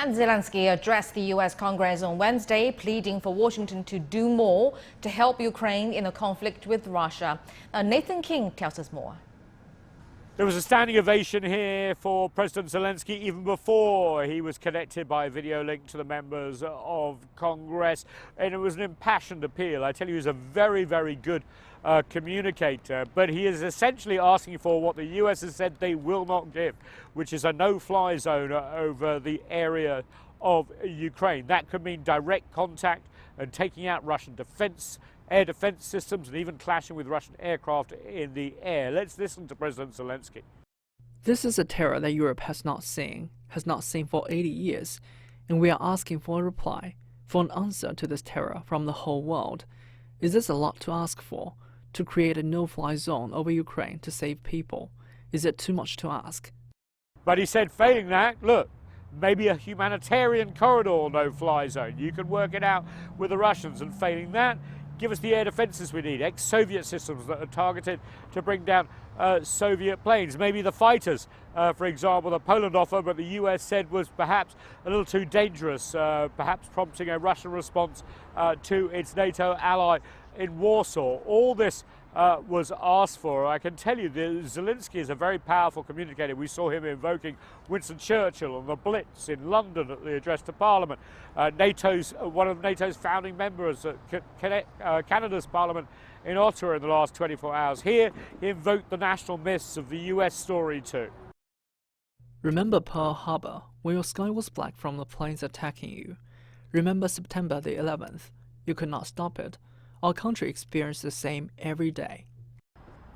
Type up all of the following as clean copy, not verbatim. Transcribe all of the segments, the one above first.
And Zelenskyy addressed the U.S. Congress on Wednesday, pleading for Washington to do more to help Ukraine in a conflict with Russia. Now, Nathan King tells us more. There was a standing ovation here for President Zelenskyy even before he was connected by a video link to the members of Congress, and it was an impassioned appeal. I tell you, he's a very, very good communicator, but he is essentially asking for what the US has said they will not give, which is a no-fly zone over the area of Ukraine. That could mean direct contact and taking out Russian air defense systems, and even clashing with Russian aircraft in the air. Let's listen to President Zelenskyy. This is a terror that Europe has not seen for 80 years, and we are asking for a reply, for an answer to this terror from the whole world. Is this a lot to ask for? To create a no-fly zone over Ukraine to save people? Is it too much to ask? But he said, failing that, look, maybe a humanitarian corridor no-fly zone. You can work it out with the Russians, and failing that, give us the air defenses we need, ex-Soviet systems that are targeted to bring down Soviet planes. Maybe the fighters, for example, the Poland offer, but the US said was perhaps a little too dangerous, perhaps prompting a Russian response to its NATO ally in Warsaw. All this was asked for. I can tell you that Zelenskyy is a very powerful communicator. We saw him invoking Winston Churchill on the Blitz in London at the address to Parliament. One of NATO's founding members at Canada's Parliament in Ottawa in the last 24 hours. Here, he invoked the national myths of the US story too. Remember Pearl Harbor, when your sky was black from the planes attacking you? Remember September the 11th? You could not stop it. Our country experienced the same every day.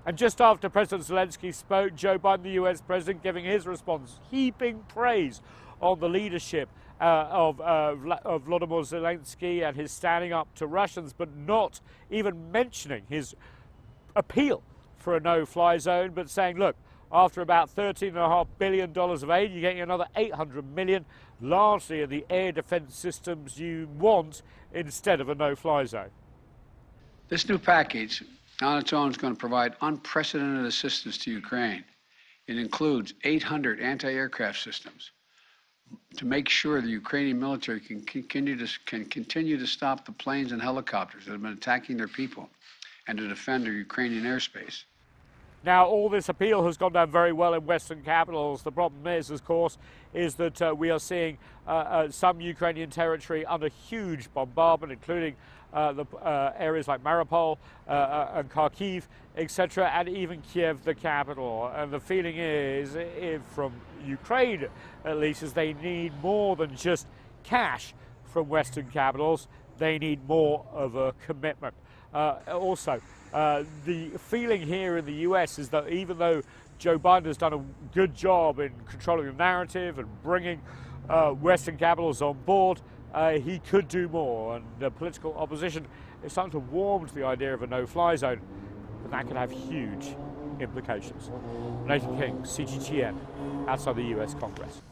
And just after President Zelenskyy spoke, Joe Biden, the US president, giving his response, heaping praise on the leadership of Volodymyr Zelenskyy and his standing up to Russians, but not even mentioning his appeal for a no-fly zone, but saying, look, after about $13.5 billion of aid, you're getting another $800 million, largely in the air defense systems you want, instead of a no-fly zone. This new package on its own is going to provide unprecedented assistance to Ukraine. It includes 800 anti-aircraft systems to make sure the Ukrainian military can continue to stop the planes and helicopters that have been attacking their people and to defend their Ukrainian airspace. Now, all this appeal has gone down very well in Western capitals. The problem is, of course, is that we are seeing some Ukrainian territory under huge bombardment, including the areas like Mariupol and Kharkiv, etc., and even Kiev, the capital. And the feeling is, from Ukraine at least, is they need more than just cash from Western capitals. They need more of a commitment. Also, the feeling here in the US is that even though Joe Biden has done a good job in controlling the narrative and bringing Western capitals on board, he could do more, and the political opposition is starting to warm to the idea of a no-fly zone, but that could have huge implications. Nathan King, CGTN, outside the US Congress.